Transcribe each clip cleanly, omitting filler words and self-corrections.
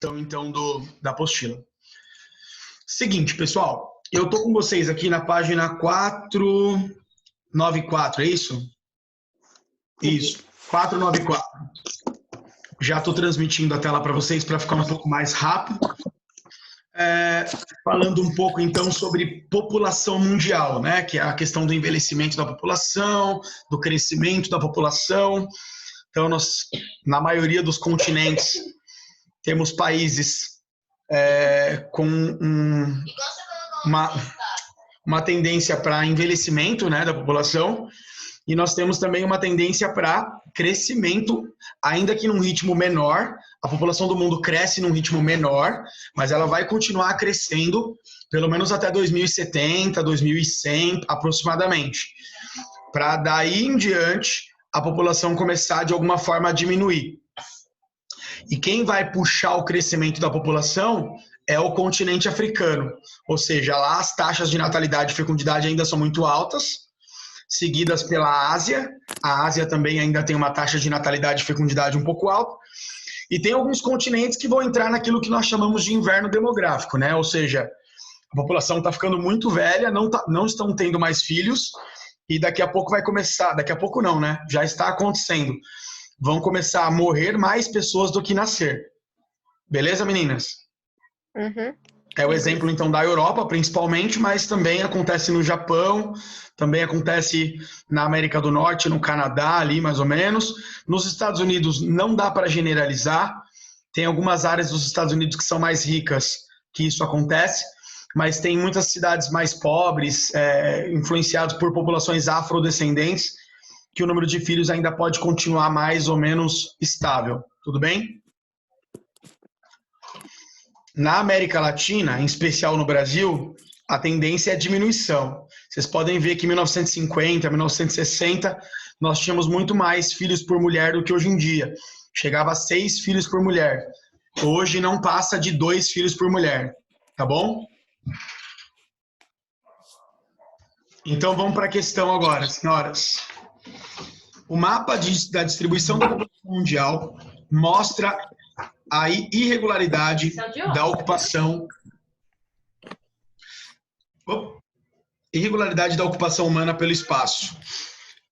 Então da apostila. Seguinte, pessoal, eu estou com vocês aqui na página 494, é isso? Isso, 494. Já estou transmitindo a tela para vocês para ficar um pouco mais rápido. Falando um pouco, então, sobre população mundial, né? Que é a questão do envelhecimento da população, do crescimento da população. Então, nós, na maioria dos continentes, temos países com uma tendência para envelhecimento, né, da população, e nós temos também uma tendência para crescimento, ainda que num ritmo menor. A população do mundo cresce num ritmo menor, mas ela vai continuar crescendo pelo menos até 2070, 2100 aproximadamente, para daí em diante a população começar de alguma forma a diminuir. E quem vai puxar o crescimento da população é o continente africano, ou seja, lá as taxas de natalidade e fecundidade ainda são muito altas, seguidas pela Ásia. A Ásia também ainda tem uma taxa de natalidade e fecundidade um pouco alta. E tem alguns continentes que vão entrar naquilo que nós chamamos de inverno demográfico, né? Ou seja, a população está ficando muito velha, não estão tendo mais filhos, e daqui a pouco vai começar, daqui a pouco não, né? Já está acontecendo. Vão começar a morrer mais pessoas do que nascer. Beleza, meninas? Uhum. É o exemplo, então, da Europa, principalmente, mas também acontece no Japão, também acontece na América do Norte, no Canadá, ali mais ou menos. Nos Estados Unidos não dá para generalizar. Tem algumas áreas dos Estados Unidos que são mais ricas que isso acontece, mas tem muitas cidades mais pobres, influenciadas por populações afrodescendentes, que o número de filhos ainda pode continuar mais ou menos estável. Tudo bem? Na América Latina, em especial no Brasil, a tendência é a diminuição. Vocês podem ver que em 1950, 1960, nós tínhamos muito mais filhos por mulher do que hoje em dia. Chegava a 6 filhos por mulher. Hoje não passa de 2 filhos por mulher. Tá bom? Então vamos para a questão agora, senhoras. O mapa da distribuição da população mundial mostra a irregularidade da ocupação humana pelo espaço.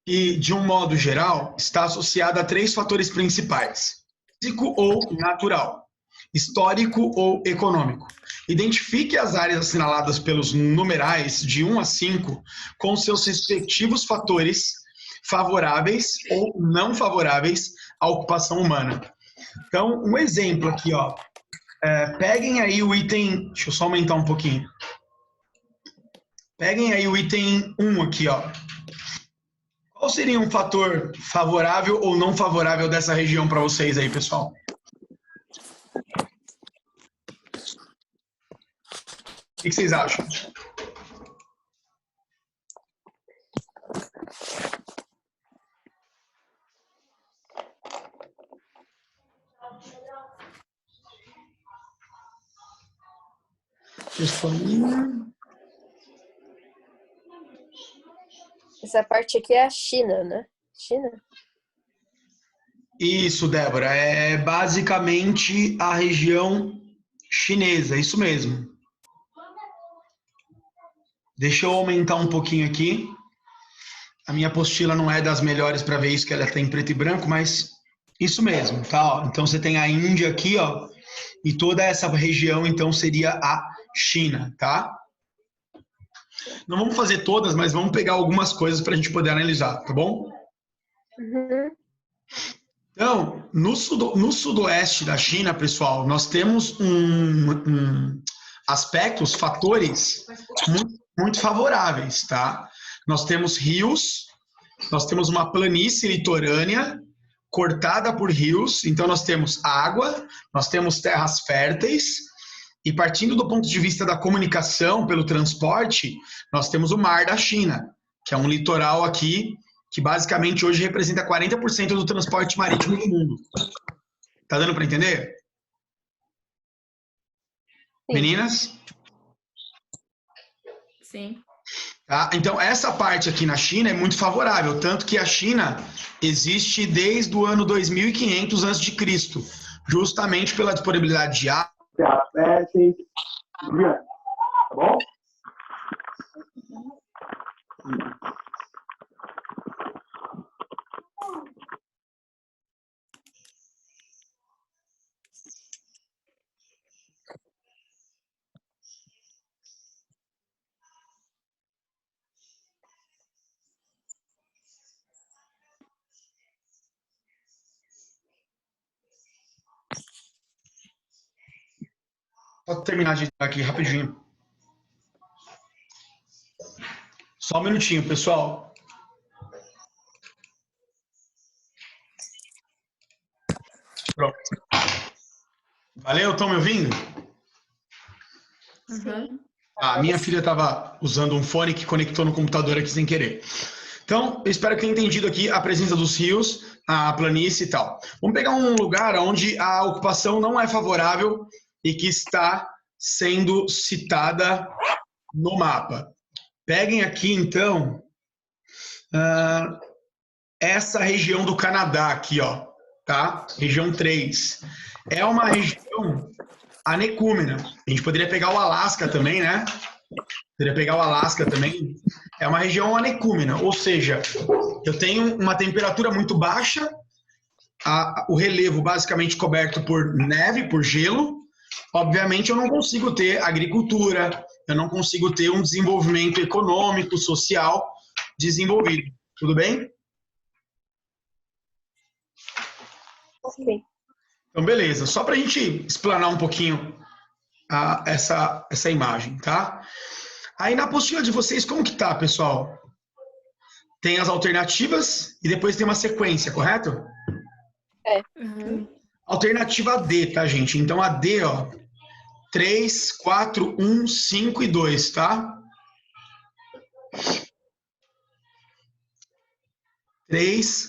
E, de um modo geral, está associada a 3 fatores principais: físico ou natural, histórico ou econômico. Identifique as áreas assinaladas pelos numerais de 1 a 5 com seus respectivos fatores favoráveis ou não favoráveis à ocupação humana. Então, um exemplo aqui, ó. Peguem aí o item... Deixa eu só aumentar um pouquinho. Peguem aí o item 1 aqui, ó. Qual seria um fator favorável ou não favorável dessa região para vocês aí, pessoal? O que vocês acham? Essa parte aqui é a China, né? China? Isso, Débora. É basicamente a região chinesa, isso mesmo. Deixa eu aumentar um pouquinho aqui. A minha apostila não é das melhores para ver isso, que ela está em preto e branco, mas isso mesmo, tá? Ó. Então você tem a Índia aqui, ó, e toda essa região, então, seria a China, tá? Não vamos fazer todas, mas vamos pegar algumas coisas para a gente poder analisar, tá bom? Uhum. Então, no sudoeste da China, pessoal, nós temos aspectos, fatores muito favoráveis, tá? Nós temos rios, nós temos uma planície litorânea cortada por rios, então nós temos água, nós temos terras férteis, e partindo do ponto de vista da comunicação pelo transporte, nós temos o Mar da China, que é um litoral aqui que basicamente hoje representa 40% do transporte marítimo do mundo. Tá dando para entender? Sim. Meninas? Sim. Tá? Então, essa parte aqui na China é muito favorável, tanto que a China existe desde o ano 2500 a.C., justamente pela disponibilidade de água. Tá bom? Só terminar de aqui rapidinho. Só um minutinho, pessoal. Pronto. Valeu, estão me ouvindo? Uhum. A minha filha estava usando um fone que conectou no computador aqui sem querer. Então, eu espero que tenha entendido aqui a presença dos rios, a planície e tal. Vamos pegar um lugar onde a ocupação não é favorável e que está sendo citada no mapa. Peguem aqui, então, essa região do Canadá aqui, ó, tá? Região 3. É uma região anecúmena. A gente poderia pegar o Alasca também, né? Poderia pegar o Alasca também. É uma região anecúmena, ou seja, eu tenho uma temperatura muito baixa, o relevo basicamente coberto por neve, por gelo. Obviamente, eu não consigo ter agricultura, eu não consigo ter um desenvolvimento econômico, social desenvolvido. Tudo bem? Ok. Então, beleza. Só para a gente explanar um pouquinho essa imagem, tá? Aí na apostila de vocês, como que tá, pessoal? Tem as alternativas e depois tem uma sequência, correto? É. Uhum. Alternativa D, tá, gente? Então a D, ó, 3, 4, 1, 5 e 2, tá? 3,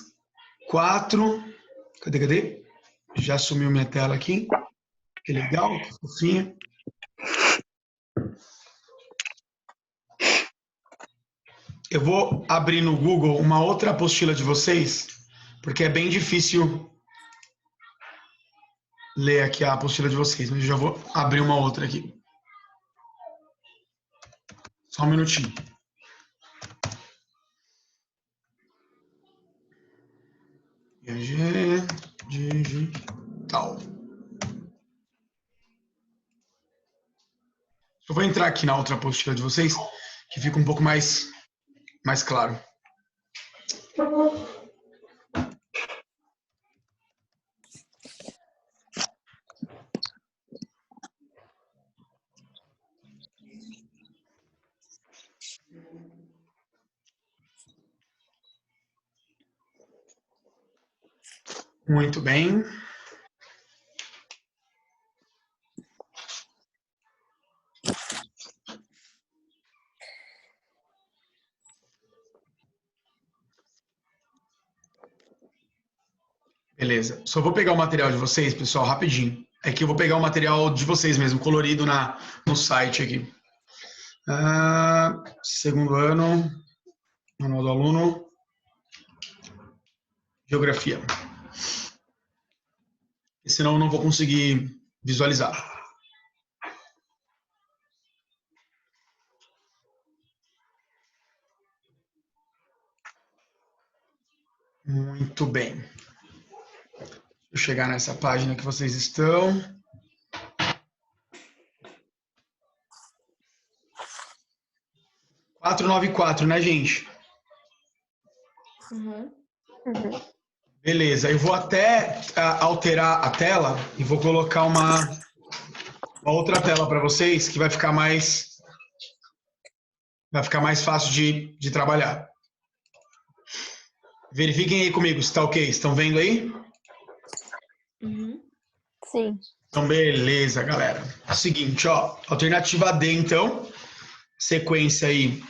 4, cadê? Já sumiu minha tela aqui. Que legal, que fofinho. Eu vou abrir no Google uma outra apostila de vocês, porque é bem difícil ler aqui a apostila de vocês, mas eu já vou abrir uma outra aqui. Só um minutinho. Digital. Eu vou entrar aqui na outra apostila de vocês, que fica um pouco mais claro. Muito bem. Beleza. Só vou pegar o material de vocês, pessoal, rapidinho. É que eu vou pegar o material de vocês mesmo, colorido no site aqui. Segundo ano, manual do aluno, geografia. Senão eu não vou conseguir visualizar. Muito bem. Deixa eu chegar nessa página que vocês estão. – 494, né, gente? Uhum. Uhum. Beleza, eu vou até alterar a tela e vou colocar uma outra tela para vocês que vai ficar mais fácil de trabalhar. Verifiquem aí comigo se está ok. Estão vendo aí? Uhum. Sim. Então, beleza, galera. Seguinte, ó, alternativa D, então, sequência aí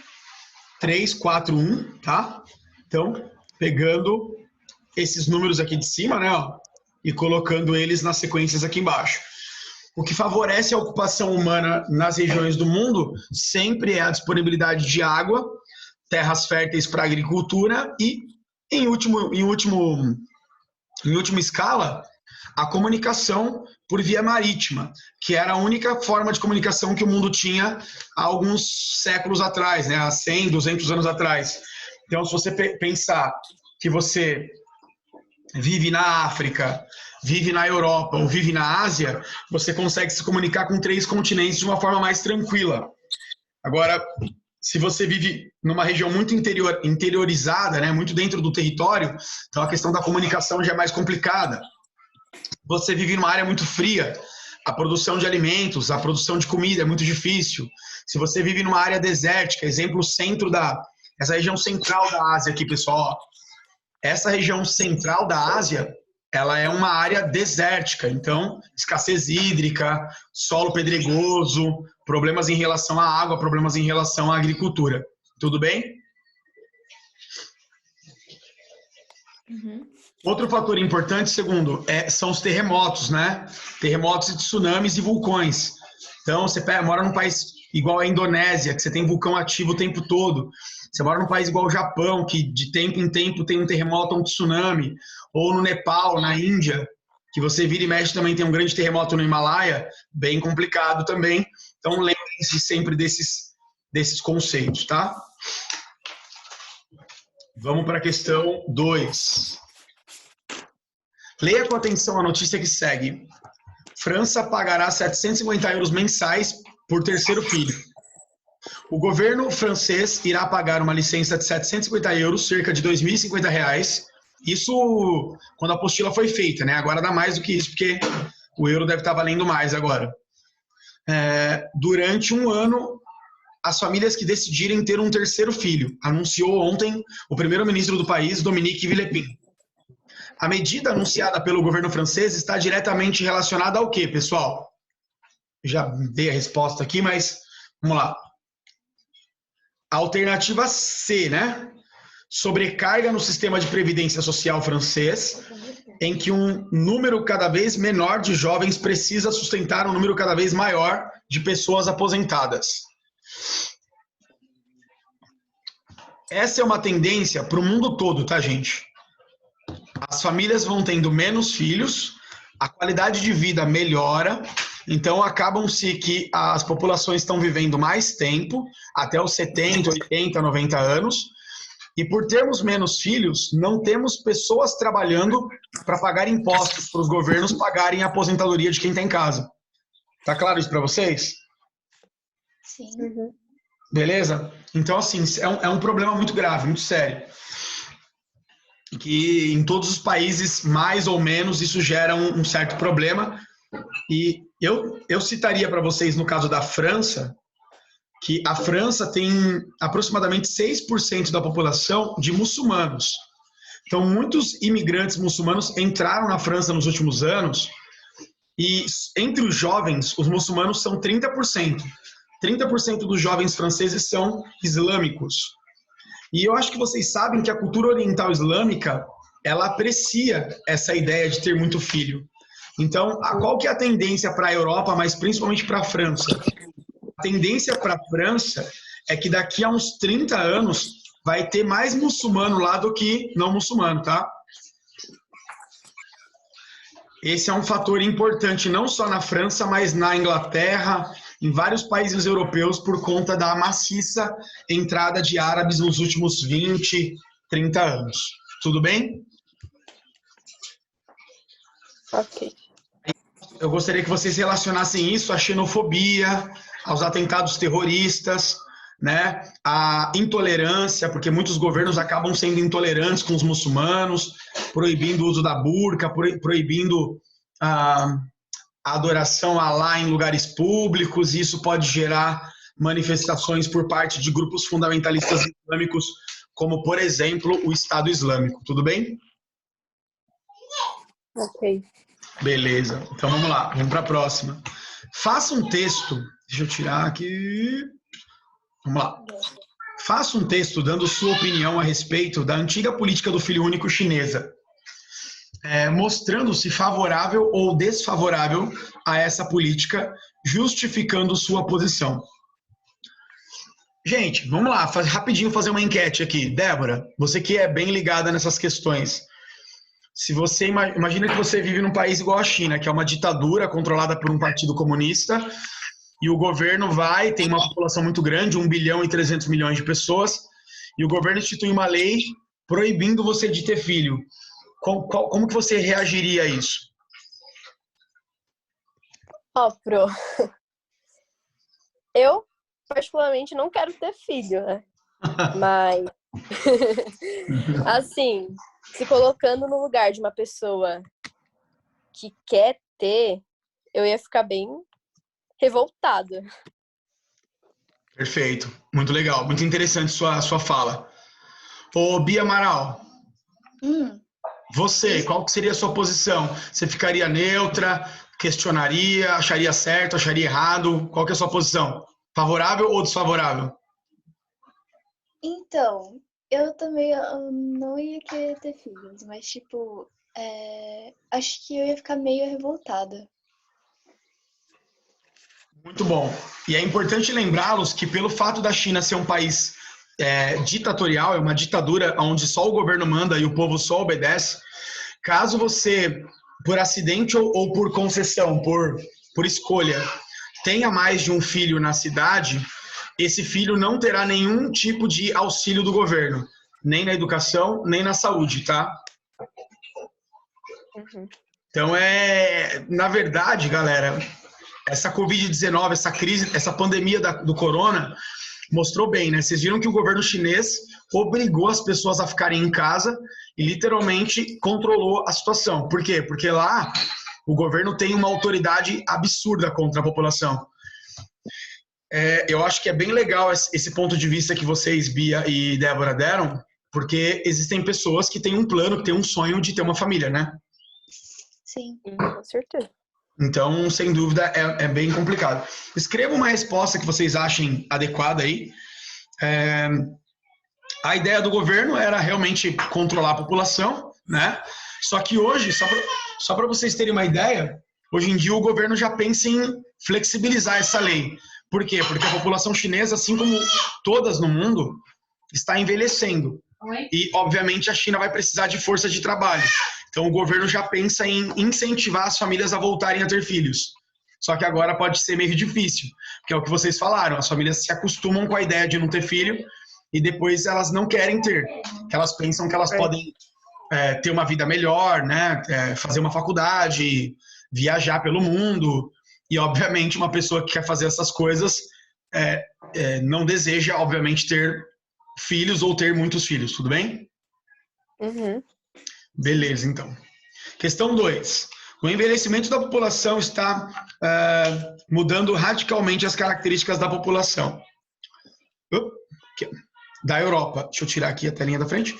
3, 4, 1, tá? Então, pegando esses números aqui de cima, né, ó, e colocando eles nas sequências aqui embaixo. O que favorece a ocupação humana nas regiões do mundo sempre é a disponibilidade de água, terras férteis para agricultura e, em última escala, a comunicação por via marítima, que era a única forma de comunicação que o mundo tinha há alguns séculos atrás, né? Há 100, 200 anos atrás. Então, se você pensar que você vive na África, vive na Europa ou vive na Ásia, você consegue se comunicar com 3 continentes de uma forma mais tranquila. Agora, se você vive numa região muito interiorizada, né, muito dentro do território, então a questão da comunicação já é mais complicada. Você vive numa área muito fria, a produção de alimentos, a produção de comida é muito difícil. Se você vive numa área desértica, exemplo, essa região central da Ásia aqui, pessoal, essa região central da Ásia, ela é uma área desértica, então escassez hídrica, solo pedregoso, problemas em relação à água, problemas em relação à agricultura. Tudo bem? Uhum. Outro fator importante, segundo, são os terremotos, né? Terremotos e tsunamis e vulcões. Então, você mora num país igual a Indonésia, que você tem vulcão ativo o tempo todo. Você mora num país igual o Japão, que de tempo em tempo tem um terremoto ou um tsunami. Ou no Nepal, na Índia, que você vira e mexe também tem um grande terremoto no Himalaia, bem complicado também. Então, lembrem-se sempre desses conceitos, tá? Vamos para a questão 2. Leia com atenção a notícia que segue. França pagará 750 euros mensais por terceiro filho. O governo francês irá pagar uma licença de 750 euros, cerca de R$ 2.050. Isso quando a apostila foi feita, né? Agora dá mais do que isso, porque o euro deve estar valendo mais agora. Durante um ano, as famílias que decidirem ter um terceiro filho, anunciou ontem o primeiro-ministro do país, Dominique Villepin. A medida anunciada pelo governo francês está diretamente relacionada ao quê, pessoal? Já dei a resposta aqui, mas vamos lá. Alternativa C, né? Sobrecarga no sistema de previdência social francês, em que um número cada vez menor de jovens precisa sustentar um número cada vez maior de pessoas aposentadas. Essa é uma tendência para o mundo todo, tá, gente? As famílias vão tendo menos filhos, a qualidade de vida melhora, então acabam-se que as populações estão vivendo mais tempo, até os 70, 80, 90 anos, e por termos menos filhos, não temos pessoas trabalhando para pagar impostos para os governos pagarem a aposentadoria de quem está em casa. Tá claro isso para vocês? Sim. Beleza? Então, assim, é um problema muito grave, muito sério. Que em todos os países, mais ou menos, isso gera um certo problema. E eu citaria para vocês, no caso da França, que a França tem aproximadamente 6% da população de muçulmanos. Então, muitos imigrantes muçulmanos entraram na França nos últimos anos e entre os jovens, os muçulmanos são 30%. 30% dos jovens franceses são islâmicos. E eu acho que vocês sabem que a cultura oriental islâmica, ela aprecia essa ideia de ter muito filho. Então, qual que é a tendência para a Europa, mas principalmente para a França? A tendência para a França é que daqui a uns 30 anos vai ter mais muçulmano lá do que não muçulmano, tá? Esse é um fator importante não só na França, mas na Inglaterra, em vários países europeus, por conta da maciça entrada de árabes nos últimos 20, 30 anos. Tudo bem? Ok. Eu gostaria que vocês relacionassem isso à xenofobia, aos atentados terroristas, né? À intolerância, porque muitos governos acabam sendo intolerantes com os muçulmanos, proibindo o uso da burca, proibindo a adoração a Alá em lugares públicos, e isso pode gerar manifestações por parte de grupos fundamentalistas islâmicos, como, por exemplo, o Estado Islâmico. Tudo bem? Ok. Beleza. Então vamos lá, vamos para a próxima. Faça um texto, deixa eu tirar aqui. Vamos lá. Faça um texto dando sua opinião a respeito da antiga política do filho único chinesa, mostrando-se favorável ou desfavorável a essa política, justificando sua posição. Gente, vamos lá, rapidinho fazer uma enquete aqui. Débora, você que é bem ligada nessas questões, Se você imagina que você vive num país igual a China, que é uma ditadura controlada por um partido comunista, e o governo tem uma população muito grande, 1,3 bilhão de pessoas, e o governo institui uma lei proibindo você de ter filho. Como que você reagiria a isso? Eu particularmente não quero ter filho, né? Mas, assim, se colocando no lugar de uma pessoa que quer ter, eu ia ficar bem revoltada. Perfeito. Muito legal. Muito interessante sua fala. Ô, Bia Amaral, você, qual que seria a sua posição? Você ficaria neutra, questionaria, acharia certo, acharia errado? Qual que é a sua posição? Favorável ou desfavorável? Então, eu também não ia querer ter filhos, mas, tipo, acho que eu ia ficar meio revoltada. Muito bom. E é importante lembrá-los que pelo fato da China ser um país ditatorial, é uma ditadura onde só o governo manda e o povo só obedece, caso você, por acidente ou por concessão, por escolha, tenha mais de um filho na cidade, esse filho não terá nenhum tipo de auxílio do governo, nem na educação, nem na saúde, tá? Então, na verdade, galera, essa Covid-19, essa crise, essa pandemia do corona, mostrou bem, né? Vocês viram que o governo chinês obrigou as pessoas a ficarem em casa e literalmente controlou a situação. Por quê? Porque lá o governo tem uma autoridade absurda contra a população. Eu acho que é bem legal esse ponto de vista que vocês, Bia e Débora, deram, porque existem pessoas que têm um plano, que têm um sonho de ter uma família, né? Sim. Com certeza. Então, sem dúvida, é bem complicado. Escreva uma resposta que vocês achem adequada aí. A ideia do governo era realmente controlar a população, né? Só que hoje, só para vocês terem uma ideia, hoje em dia o governo já pensa em flexibilizar essa lei. Por quê? Porque a população chinesa, assim como todas no mundo, está envelhecendo. E, obviamente, a China vai precisar de força de trabalho. Então, o governo já pensa em incentivar as famílias a voltarem a ter filhos. Só que agora pode ser meio difícil, porque é o que vocês falaram, as famílias se acostumam com a ideia de não ter filho e depois elas não querem ter. Elas pensam que elas podem ter uma vida melhor, né? Fazer uma faculdade, viajar pelo mundo. E, obviamente, uma pessoa que quer fazer essas coisas não deseja, obviamente, ter filhos ou ter muitos filhos, tudo bem? Beleza, então. Questão 2. O envelhecimento da população está mudando radicalmente as características da população. Da Europa. Deixa eu tirar aqui a telinha da frente.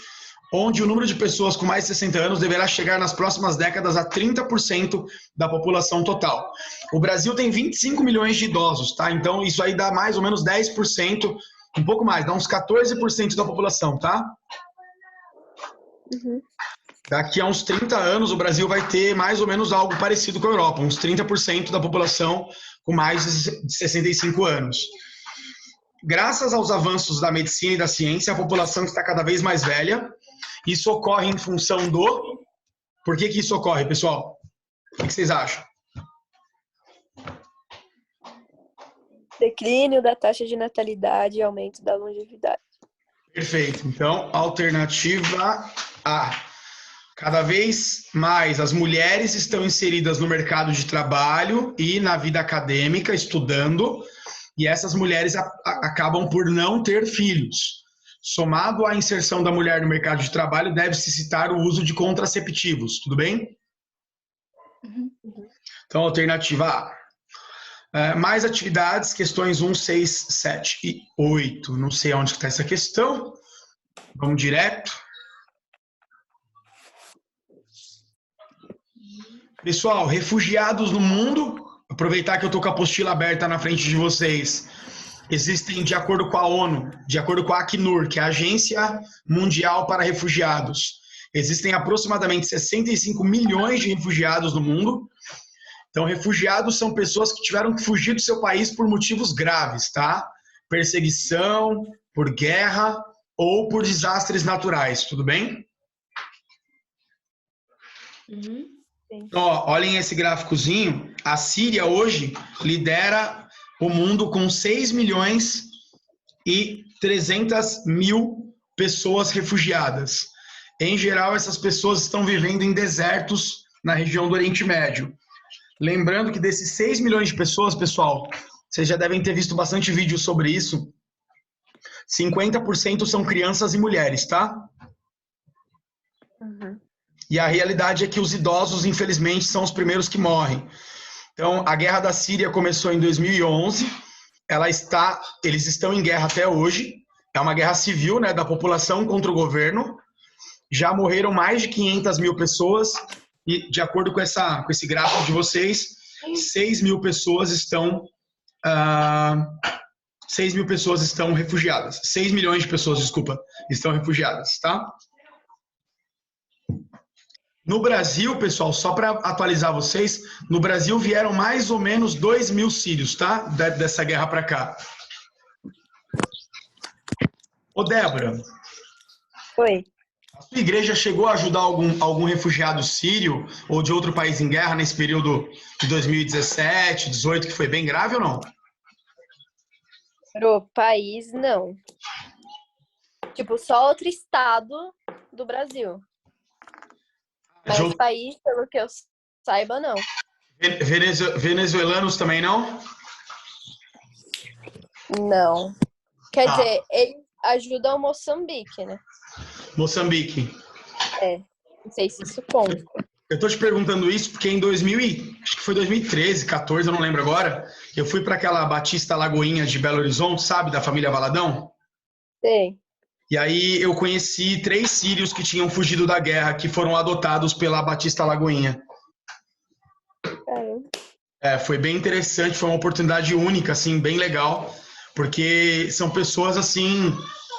Onde o número de pessoas com mais de 60 anos deverá chegar nas próximas décadas a 30% da população total. O Brasil tem 25 milhões de idosos, tá? Então, isso aí dá mais ou menos 10%, um pouco mais, dá uns 14% da população, tá? Daqui a uns 30 anos, o Brasil vai ter mais ou menos algo parecido com a Europa, uns 30% da população com mais de 65 anos. Graças aos avanços da medicina e da ciência, a população está cada vez mais velha. Isso ocorre em função do... Por que isso ocorre, pessoal? O que vocês acham? Declínio da taxa de natalidade e aumento da longevidade. Perfeito. Então, alternativa A. Cada vez mais as mulheres estão inseridas no mercado de trabalho e na vida acadêmica, estudando, e essas mulheres acabam por não ter filhos. Somado à inserção da mulher no mercado de trabalho, deve-se citar o uso de contraceptivos, tudo bem? Então, alternativa A. Mais atividades, questões 1, 6, 7 e 8. Não sei onde está essa questão. Vamos direto. Pessoal, refugiados no mundo, aproveitar que eu estou com a apostila aberta na frente de vocês. Existem, de acordo com a ONU, de acordo com a Acnur, que é a Agência Mundial para Refugiados, existem aproximadamente 65 milhões de refugiados no mundo. Então, refugiados são pessoas que tiveram que fugir do seu país por motivos graves, tá? Perseguição, por guerra ou por desastres naturais, tudo bem? Uhum. Então, ó, olhem esse gráficozinho. A Síria hoje lidera o mundo com 6 milhões e 300 mil pessoas refugiadas. Em geral, essas pessoas estão vivendo em desertos na região do Oriente Médio. Lembrando que desses 6 milhões de pessoas, pessoal, vocês já devem ter visto bastante vídeo sobre isso, 50% são crianças e mulheres, tá? Uhum. E a realidade é que os idosos, infelizmente, são os primeiros que morrem. Então, a guerra da Síria começou em 2011, eles estão em guerra até hoje, é uma guerra civil, né, da população contra o governo, já morreram mais de 500 mil pessoas, e de acordo com esse gráfico de vocês, 6 mil pessoas estão 6 mil pessoas estão refugiadas. 6 milhões de pessoas, desculpa, estão refugiadas, tá? No Brasil, pessoal, só para atualizar vocês, no Brasil vieram mais ou menos 2 mil sírios, tá? Dessa guerra para cá. Ô, Débora. Oi. A sua igreja chegou a ajudar algum refugiado sírio ou de outro país em guerra nesse período de 2017, 2018, que foi bem grave ou não? Pro país, não. Tipo, só outro estado do Brasil. Mas o país, pelo que eu saiba, não. Venezuelanos também não? Não. Quer dizer, eles ajudam Moçambique, né? Moçambique. É. Não sei se isso conta. Eu tô te perguntando isso porque em acho que foi 2013, 14, eu não lembro agora, eu fui para aquela Batista Lagoinha de Belo Horizonte, sabe, da família Valadão? Sei. E aí eu conheci 3 sírios que tinham fugido da guerra, que foram adotados pela Batista Lagoinha. Foi bem interessante, foi uma oportunidade única, assim, bem legal, porque são pessoas, assim,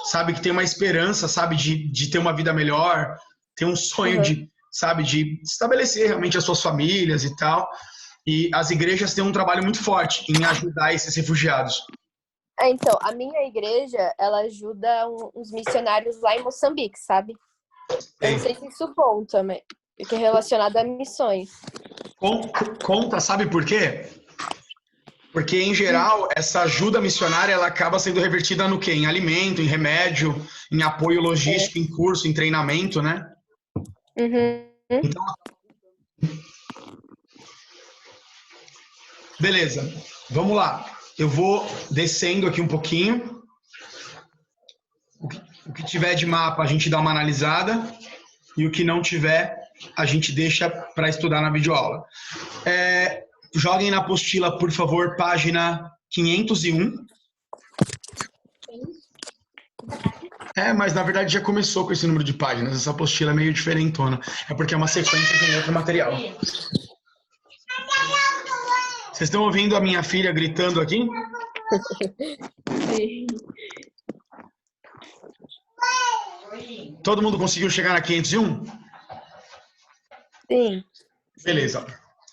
sabe, que tem uma esperança, sabe, de ter uma vida melhor, ter um sonho de estabelecer realmente as suas famílias e tal. E as igrejas têm um trabalho muito forte em ajudar esses refugiados. Então, a minha igreja, ela ajuda uns missionários lá em Moçambique, sabe? Eu não sei se isso conta também, porque é relacionado a missões. Conta, sabe por quê? Porque, em geral, essa ajuda missionária ela acaba sendo revertida no quê? Em alimento, em remédio, em apoio logístico, em curso, em treinamento, né? Uhum. Então, beleza, vamos lá. Eu vou descendo aqui um pouquinho. O que tiver de mapa, a gente dá uma analisada. E o que não tiver, a gente deixa para estudar na videoaula. Joguem na apostila, por favor, página 501. Mas na verdade já começou com esse número de páginas. Essa apostila é meio diferentona. É porque é uma sequência de outro material. Vocês estão ouvindo a minha filha gritando aqui? Sim. Todo mundo conseguiu chegar na 501? Sim. Beleza.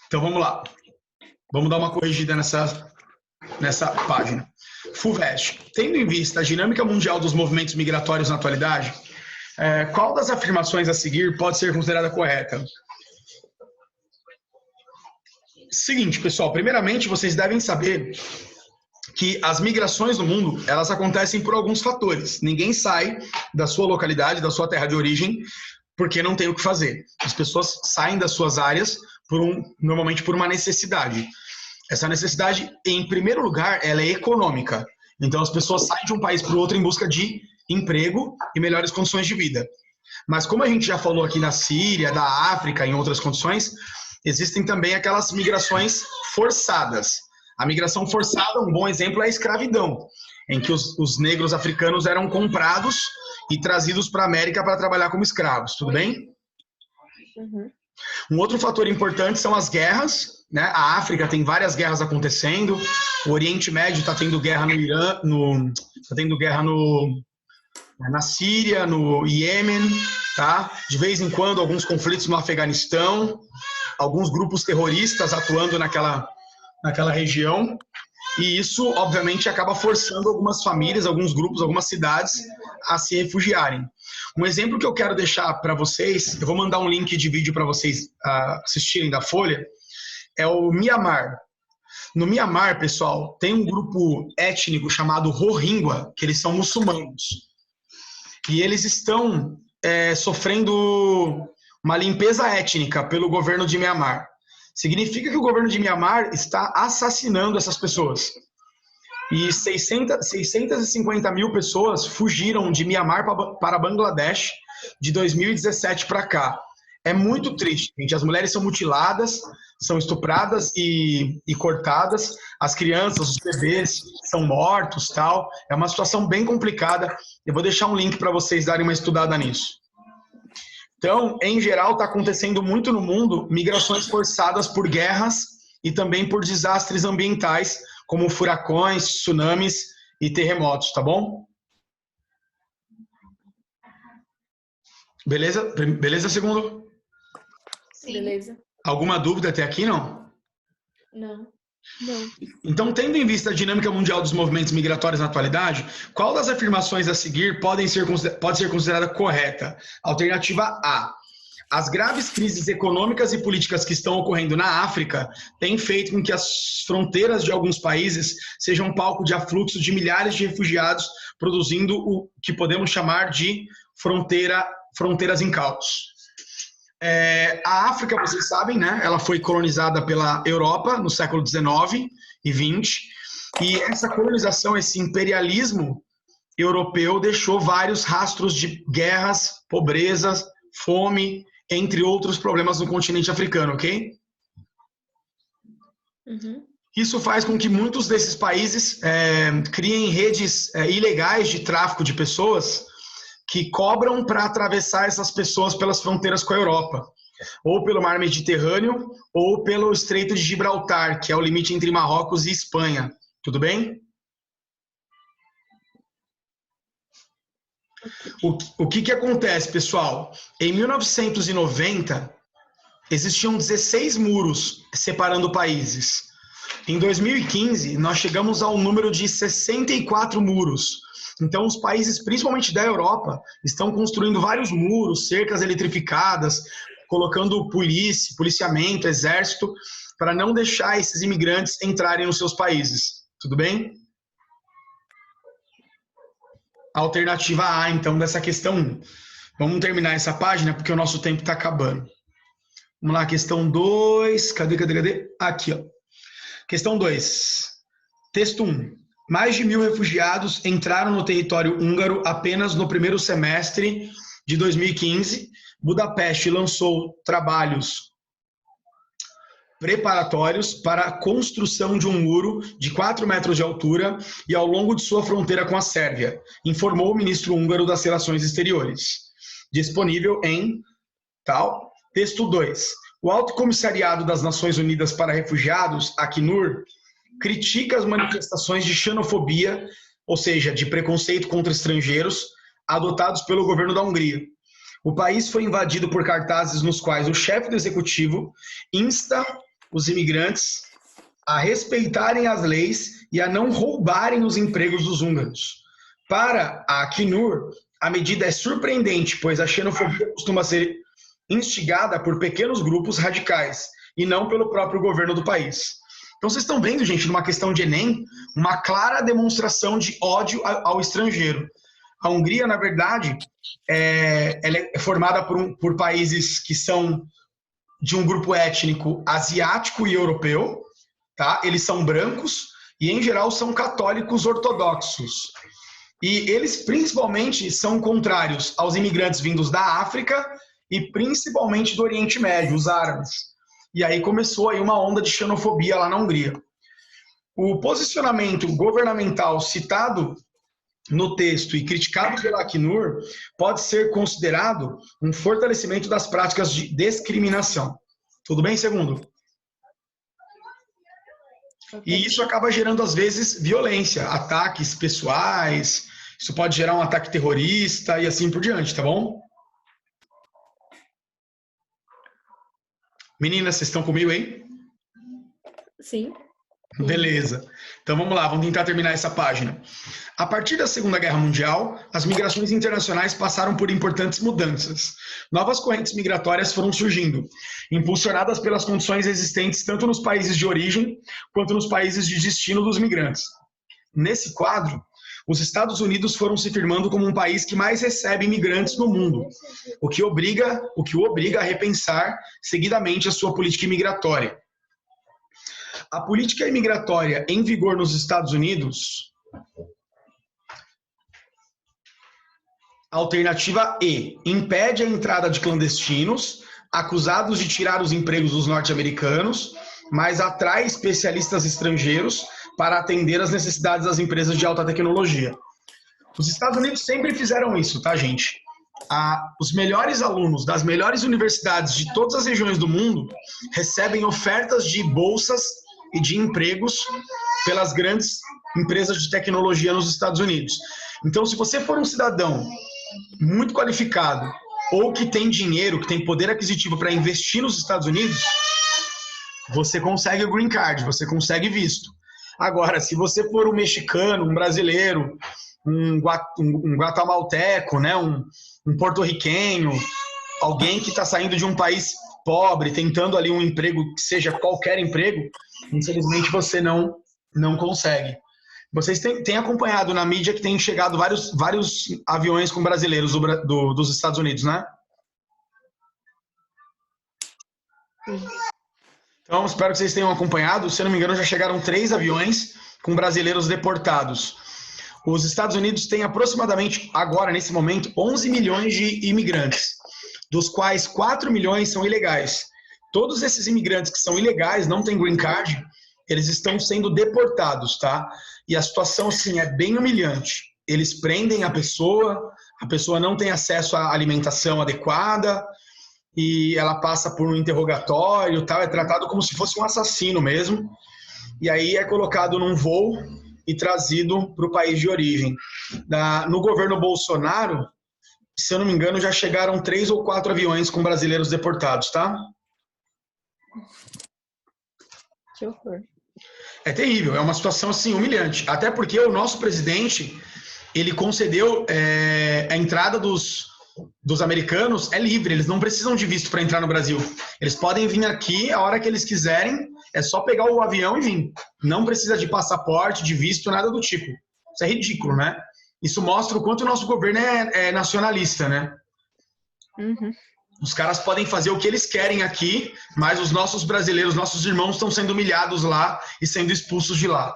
Então vamos lá. Vamos dar uma corrigida nessa página. FUVEST. Tendo em vista a dinâmica mundial dos movimentos migratórios na atualidade, qual das afirmações a seguir pode ser considerada correta? Seguinte, pessoal. Primeiramente, vocês devem saber que as migrações no mundo, elas acontecem por alguns fatores. Ninguém sai da sua localidade, da sua terra de origem, porque não tem o que fazer. As pessoas saem das suas áreas normalmente por uma necessidade. Essa necessidade, em primeiro lugar, ela é econômica. Então, as pessoas saem de um país para o outro em busca de emprego e melhores condições de vida. Mas como a gente já falou aqui na Síria, da África, em outras condições, existem também aquelas migrações forçadas. A migração forçada, um bom exemplo é a escravidão, em que os negros africanos eram comprados e trazidos para a América para trabalhar como escravos. Tudo bem? Uhum. Um outro fator importante são as guerras, né? A África tem várias guerras acontecendo, o Oriente Médio está tendo guerra no Irã, está tendo guerra na Síria, no Iêmen, tá? De vez em quando alguns conflitos no Afeganistão, alguns grupos terroristas atuando naquela região. E isso, obviamente, acaba forçando algumas famílias, alguns grupos, algumas cidades a se refugiarem. Um exemplo que eu quero deixar para vocês, eu vou mandar um link de vídeo para vocês assistirem da Folha, é o Mianmar. No Mianmar, pessoal, tem um grupo étnico chamado Rohingya, que eles são muçulmanos. E eles estão sofrendo uma limpeza étnica pelo governo de Mianmar. Significa que o governo de Mianmar está assassinando essas pessoas. E 650 mil pessoas fugiram de Mianmar para Bangladesh de 2017 para cá. É muito triste, gente. As mulheres são mutiladas, são estupradas e cortadas. As crianças, os bebês são mortos, tal. É uma situação bem complicada. Eu vou deixar um link para vocês darem uma estudada nisso. Então, em geral, está acontecendo muito no mundo migrações forçadas por guerras e também por desastres ambientais, como furacões, tsunamis e terremotos, tá bom? Beleza? Beleza, segundo? Sim. Beleza. Alguma dúvida até aqui, não? Não. Não. Então, tendo em vista a dinâmica mundial dos movimentos migratórios na atualidade, qual das afirmações a seguir pode ser considerada correta? Alternativa A. As graves crises econômicas e políticas que estão ocorrendo na África têm feito com que as fronteiras de alguns países sejam palco de afluxo de milhares de refugiados, produzindo o que podemos chamar de fronteiras em caos. A África, vocês sabem, né? Ela foi colonizada pela Europa no século XIX e XX, e essa colonização, esse imperialismo europeu deixou vários rastros de guerras, pobrezas, fome, entre outros problemas no continente africano, ok? Uhum. Isso faz com que muitos desses países criem redes ilegais de tráfico de pessoas que cobram para atravessar essas pessoas pelas fronteiras com a Europa, ou pelo Mar Mediterrâneo, ou pelo Estreito de Gibraltar, que é o limite entre Marrocos e Espanha. Tudo bem? O que acontece, pessoal? Em 1990, existiam 16 muros separando países. Em 2015, nós chegamos ao número de 64 muros. Então, os países, principalmente da Europa, estão construindo vários muros, cercas eletrificadas, colocando policiamento, exército, para não deixar esses imigrantes entrarem nos seus países. Tudo bem? Alternativa A, então, dessa questão 1. Vamos terminar essa página, porque o nosso tempo está acabando. Vamos lá, questão 2. Cadê? Aqui, ó. Questão 2. Texto 1. Mais de 1.000 refugiados entraram no território húngaro apenas no primeiro semestre de 2015. Budapeste lançou trabalhos preparatórios para a construção de um muro de 4 metros de altura e ao longo de sua fronteira com a Sérvia, informou o ministro húngaro das Relações Exteriores. Disponível em tal. Texto 2. O Alto Comissariado das Nações Unidas para Refugiados, Acnur, critica as manifestações de xenofobia, ou seja, de preconceito contra estrangeiros, adotados pelo governo da Hungria. O país foi invadido por cartazes nos quais o chefe do executivo insta os imigrantes a respeitarem as leis e a não roubarem os empregos dos húngaros. Para a Acnur, a medida é surpreendente, pois a xenofobia costuma ser instigada por pequenos grupos radicais e não pelo próprio governo do país. Então vocês estão vendo, gente, numa questão de Enem, uma clara demonstração de ódio ao estrangeiro. A Hungria, na verdade, ela é formada por países que são de um grupo étnico asiático e europeu, tá? Eles são brancos e, em geral, são católicos ortodoxos. E eles, principalmente, são contrários aos imigrantes vindos da África e, principalmente, do Oriente Médio, os árabes. E aí começou aí uma onda de xenofobia lá na Hungria. O posicionamento governamental citado no texto e criticado pela Acnur pode ser considerado um fortalecimento das práticas de discriminação. Tudo bem, segundo? E isso acaba gerando, às vezes, violência, ataques pessoais, isso pode gerar um ataque terrorista e assim por diante, tá bom? Meninas, vocês estão comigo aí? Sim. Beleza. Então vamos lá, vamos tentar terminar essa página. A partir da Segunda Guerra Mundial, as migrações internacionais passaram por importantes mudanças. Novas correntes migratórias foram surgindo, impulsionadas pelas condições existentes tanto nos países de origem quanto nos países de destino dos migrantes. Nesse quadro, os Estados Unidos foram se firmando como um país que mais recebe imigrantes no mundo, o que o obriga a repensar seguidamente a sua política imigratória. A política imigratória em vigor nos Estados Unidos, alternativa E, impede a entrada de clandestinos acusados de tirar os empregos dos norte-americanos, mas atrai especialistas estrangeiros para atender às necessidades das empresas de alta tecnologia. Os Estados Unidos sempre fizeram isso, tá, gente? Os melhores alunos das melhores universidades de todas as regiões do mundo recebem ofertas de bolsas e de empregos pelas grandes empresas de tecnologia nos Estados Unidos. Então, se você for um cidadão muito qualificado ou que tem dinheiro, que tem poder aquisitivo para investir nos Estados Unidos, você consegue o green card, você consegue visto. Agora, se você for um mexicano, um brasileiro, um guatemalteco, né, um porto-riquenho, alguém que está saindo de um país pobre, tentando ali um emprego, que seja qualquer emprego, infelizmente você não consegue. Vocês têm acompanhado na mídia que tem chegado vários aviões com brasileiros dos Estados Unidos, né? Sim. Então, espero que vocês tenham acompanhado. Se eu não me engano, já chegaram 3 aviões com brasileiros deportados. Os Estados Unidos têm aproximadamente, agora, nesse momento, 11 milhões de imigrantes, dos quais 4 milhões são ilegais. Todos esses imigrantes que são ilegais, não têm green card, eles estão sendo deportados, tá? E a situação, assim, é bem humilhante. Eles prendem a pessoa não tem acesso à alimentação adequada, e ela passa por um interrogatório, tal, é tratado como se fosse um assassino mesmo, e aí é colocado num voo e trazido para o país de origem. No governo Bolsonaro, se eu não me engano, já chegaram 3 ou 4 aviões com brasileiros deportados, tá? Que horror. É terrível, é uma situação assim humilhante. Até porque o nosso presidente, ele concedeu a entrada dos americanos é livre, eles não precisam de visto para entrar no Brasil. Eles podem vir aqui a hora que eles quiserem, é só pegar o avião e vir. Não precisa de passaporte, de visto, nada do tipo. Isso é ridículo, né? Isso mostra o quanto o nosso governo é nacionalista, né? Uhum. Os caras podem fazer o que eles querem aqui, mas os nossos brasileiros, nossos irmãos estão sendo humilhados lá e sendo expulsos de lá.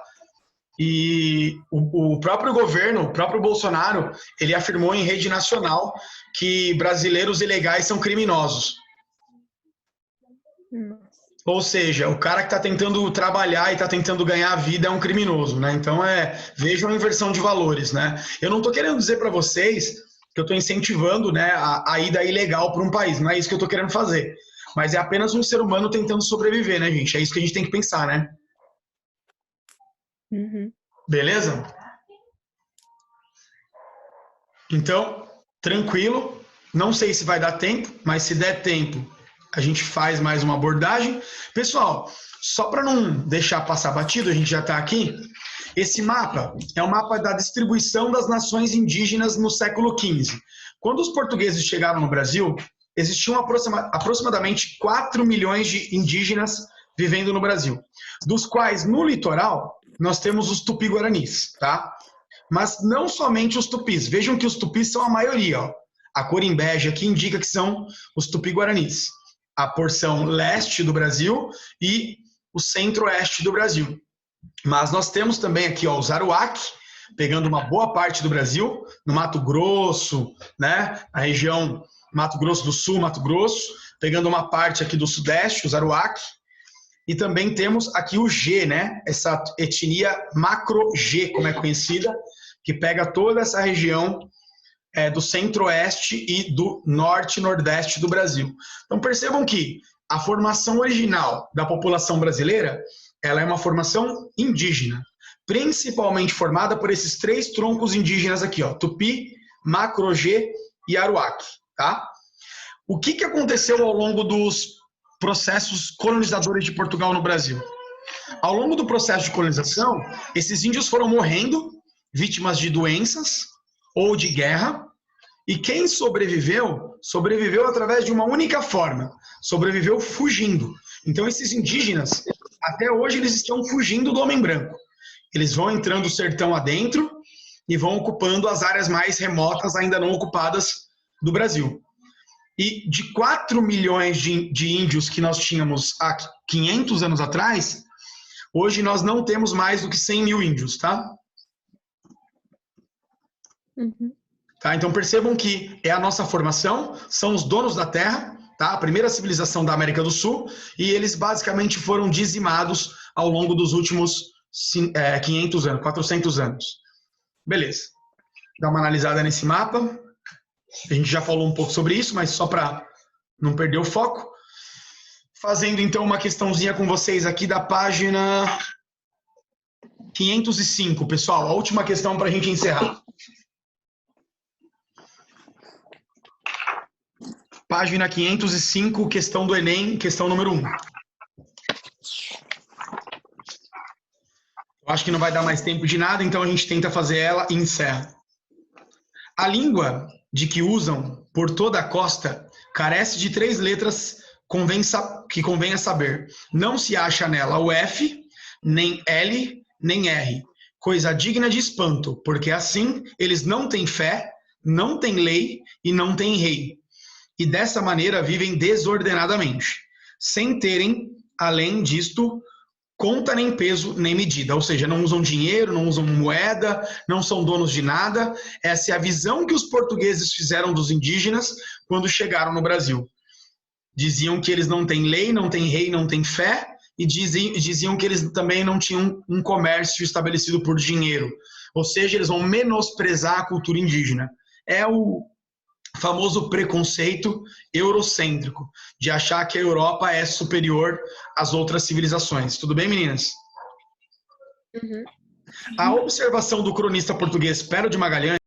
E o próprio governo, o próprio Bolsonaro, ele afirmou em rede nacional que brasileiros ilegais são criminosos. Ou seja, o cara que está tentando trabalhar e está tentando ganhar a vida é um criminoso, né? Então, vejam a inversão de valores, né? Eu não estou querendo dizer para vocês que eu estou incentivando, né, a ida ilegal para um país, não é isso que eu estou querendo fazer. Mas é apenas um ser humano tentando sobreviver, né, gente? É isso que a gente tem que pensar, né? Uhum. Beleza? Então, tranquilo. Não sei se vai dar tempo, mas se der tempo, a gente faz mais uma abordagem. Pessoal, só para não deixar passar batido, a gente já está aqui. Esse mapa é o mapa da distribuição das nações indígenas no século XV. Quando os portugueses chegaram no Brasil, existiam aproximadamente 4 milhões de indígenas vivendo no Brasil, dos quais no litoral nós temos os tupi-guaranis, tá? Mas não somente os tupis. Vejam que os tupis são a maioria, ó. A cor em bege aqui indica que são os tupi-guaranis. A porção leste do Brasil e o centro-oeste do Brasil. Mas nós temos também aqui, ó, os Aruac, pegando uma boa parte do Brasil, no Mato Grosso, né? A região Mato Grosso do Sul, Mato Grosso, pegando uma parte aqui do Sudeste, os Aruac. E também temos aqui o G, né? Essa etnia macro-G, como é conhecida, que pega toda essa região do centro-oeste e do norte-nordeste do Brasil. Então percebam que a formação original da população brasileira, ela é uma formação indígena, principalmente formada por esses 3 troncos indígenas aqui, ó, Tupi, Macro-G e Aruac, tá? O que aconteceu ao longo dos processos colonizadores de Portugal no Brasil? Ao longo do processo de colonização, esses índios foram morrendo, vítimas de doenças ou de guerra, e quem sobreviveu, sobreviveu através de uma única forma, sobreviveu fugindo. Então esses indígenas, até hoje, eles estão fugindo do homem branco. Eles vão entrando o sertão adentro e vão ocupando as áreas mais remotas, ainda não ocupadas do Brasil. E de 4 milhões de índios que nós tínhamos há 500 anos atrás, hoje nós não temos mais do que 100 mil índios, tá? Uhum. Tá? Então percebam que é a nossa formação, são os donos da terra, tá? A primeira civilização da América do Sul, e eles basicamente foram dizimados ao longo dos últimos 500 anos, 400 anos. Beleza. Dá uma analisada nesse mapa. A gente já falou um pouco sobre isso, mas só para não perder o foco. Fazendo então uma questãozinha com vocês aqui da página 505, pessoal. A última questão para a gente encerrar. Página 505, questão do Enem, questão número 1. Eu acho que não vai dar mais tempo de nada, então a gente tenta fazer ela e encerra. A língua de que usam por toda a costa carece de 3 letras que convenha saber. Não se acha nela o F, nem L, nem R. Coisa digna de espanto, porque assim eles não têm fé, não têm lei e não têm rei. E dessa maneira vivem desordenadamente, sem terem, além disto, conta nem peso nem medida. Ou seja, não usam dinheiro, não usam moeda, não são donos de nada. Essa é a visão que os portugueses fizeram dos indígenas quando chegaram no Brasil. Diziam que eles não têm lei, não têm rei, não têm fé, e diziam que eles também não tinham um comércio estabelecido por dinheiro. Ou seja, eles vão menosprezar a cultura indígena. É o famoso preconceito eurocêntrico, de achar que a Europa é superior às outras civilizações. Tudo bem, meninas? Uhum. A observação do cronista português Pero de Magalhães